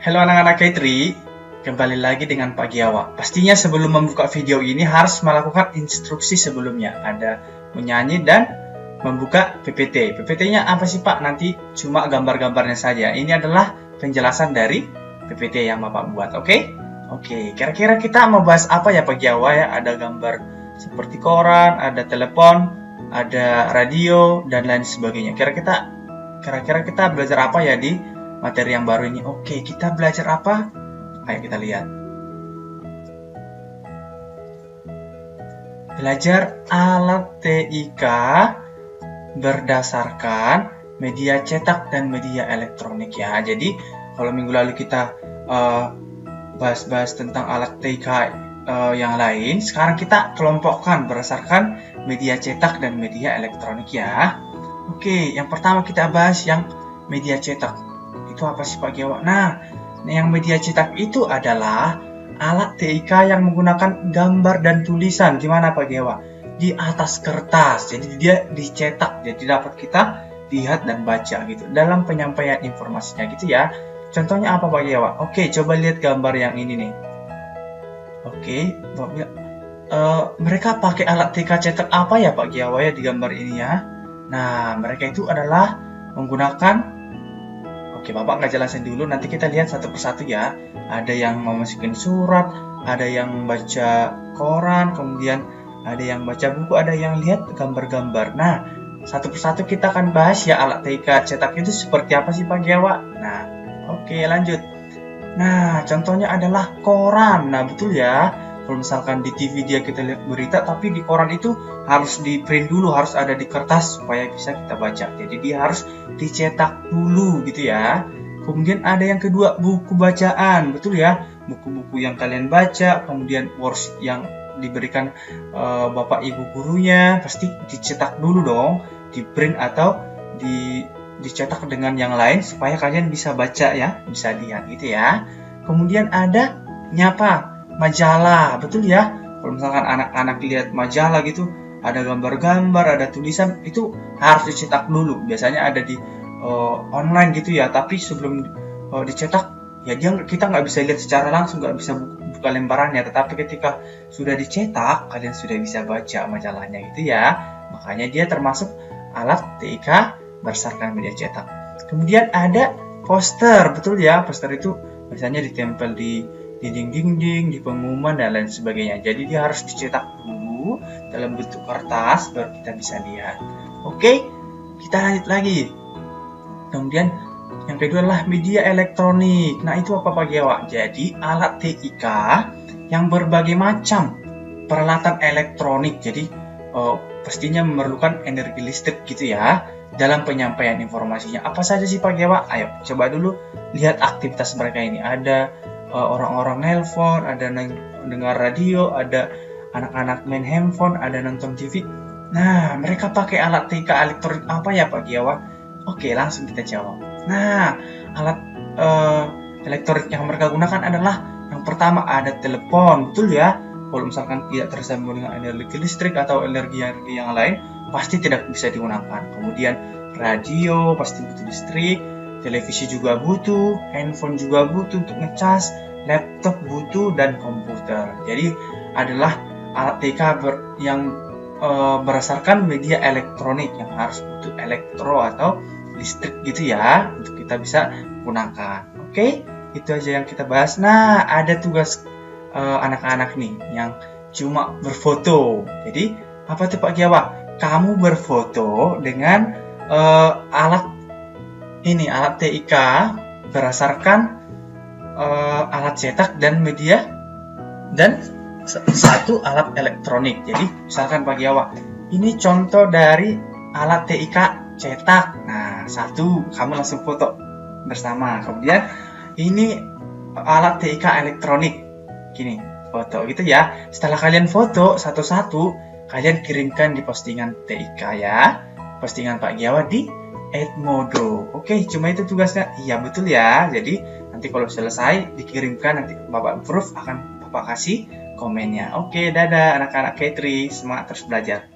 Halo anak-anak K3, kembali lagi dengan Pak Giawa. Pastinya sebelum membuka video ini harus melakukan instruksi sebelumnya. Ada menyanyi dan membuka PPT. PPT-nya apa sih Pak? Nanti cuma gambar-gambarnya saja. Ini adalah penjelasan dari PPT yang Bapak buat, oke? Oke, kira-kira kita mau bahas apa ya Pak Giawa ya? Ada gambar seperti koran, ada telepon, ada radio, dan lain sebagainya. Kira-kira kita belajar apa ya di materi yang baru ini? Oke, kita belajar apa? Ayo kita lihat. Belajar alat TIK berdasarkan media cetak dan media elektronik ya. Jadi kalau minggu lalu kita bahas-bahas tentang alat TIK yang lain, sekarang kita kelompokkan berdasarkan media cetak dan media elektronik ya. Oke, yang pertama kita bahas yang media cetak. Itu apa sih Pak Giawa? Nah, yang media cetak itu adalah alat TIK yang menggunakan gambar dan tulisan. Gimana Pak Giawa? Di atas kertas. Jadi dia dicetak. Jadi dapat kita lihat dan baca gitu. Dalam penyampaian informasinya gitu ya. Contohnya apa Pak Giawa? Oke, coba lihat gambar yang ini nih. Oke, mereka pakai alat TIK cetak apa ya Pak Giawa ya di gambar ini ya? Nah, mereka itu adalah menggunakan. Oke, Bapak nggak jelasin dulu, nanti kita lihat satu persatu ya. Ada yang memasukin surat, ada yang baca koran, kemudian ada yang baca buku, ada yang lihat gambar-gambar. Nah, satu persatu kita akan bahas ya alat TIK cetak itu seperti apa sih Pak Giawa. Nah, oke lanjut. Nah, contohnya adalah koran. Nah, betul ya. Kalau misalkan di TV dia kita lihat berita, tapi di koran itu harus di print dulu, harus ada di kertas supaya bisa kita baca. Jadi dia harus dicetak dulu gitu ya. Kemudian ada yang kedua, buku bacaan. Betul ya, buku-buku yang kalian baca, kemudian worksheet yang diberikan bapak ibu gurunya, pasti dicetak dulu dong, di print atau dicetak dengan yang lain supaya kalian bisa baca ya, bisa lihat gitu ya. Kemudian ada nyapa. Majalah, betul ya. Kalau misalkan anak-anak lihat majalah gitu, ada gambar-gambar, ada tulisan, itu harus dicetak dulu. Biasanya ada di online gitu ya. Tapi sebelum dicetak, ya kita nggak bisa lihat secara langsung, nggak bisa buka lembarannya. Tetapi ketika sudah dicetak, kalian sudah bisa baca majalahnya gitu ya. Makanya dia termasuk alat TIK berdasarkan media cetak. Kemudian ada poster, betul ya. Poster itu biasanya ditempel di dinding-dinding, di pengumuman dan lain sebagainya. Jadi dia harus dicetak dulu dalam bentuk kertas baru kita bisa lihat. Oke, kita lanjut lagi. Kemudian yang kedua adalah media elektronik. Nah, itu apa Pak Giawa? Jadi alat TIK yang berbagai macam peralatan elektronik. Jadi pastinya memerlukan energi listrik gitu ya dalam penyampaian informasinya. Apa saja sih Pak Giawa? Ayo coba dulu lihat aktivitas mereka ini. Ada orang-orang nelpon, ada dengar radio, ada anak-anak main handphone, ada nonton TV. Nah, mereka pakai alat TIK elektronik apa ya Pak Giawa? Oke, langsung kita jawab. Nah, alat elektronik yang mereka gunakan adalah yang pertama ada telepon, betul ya? Kalau misalkan tidak tersambung dengan energi listrik atau energi yang lain, pasti tidak bisa digunakan. Kemudian radio pasti butuh listrik. Televisi juga butuh, handphone juga butuh untuk ngecas, laptop butuh, dan komputer. Jadi adalah alat TIK yang berdasarkan media elektronik yang harus butuh elektro atau listrik gitu ya untuk kita bisa gunakan. Oke, itu aja yang kita bahas. Nah, ada tugas anak-anak nih yang cuma berfoto. Jadi apa tuh Pak Giawa? Kamu berfoto dengan alat TIK berdasarkan alat cetak dan media dan satu alat elektronik. Jadi misalkan Pak Giawa, ini contoh dari alat TIK cetak. Nah, satu kamu langsung foto bersama. Kemudian ini alat TIK elektronik. Gini, foto gitu ya. Setelah kalian foto satu-satu, kalian kirimkan di postingan TIK ya. Postingan Pak Giawa di Edmodo. Oke, cuma itu tugasnya. Iya, betul ya. Jadi nanti kalau selesai dikirimkan, nanti Bapak approve, akan Bapak kasih komennya. Oke, dadah anak-anak K3, semangat terus belajar.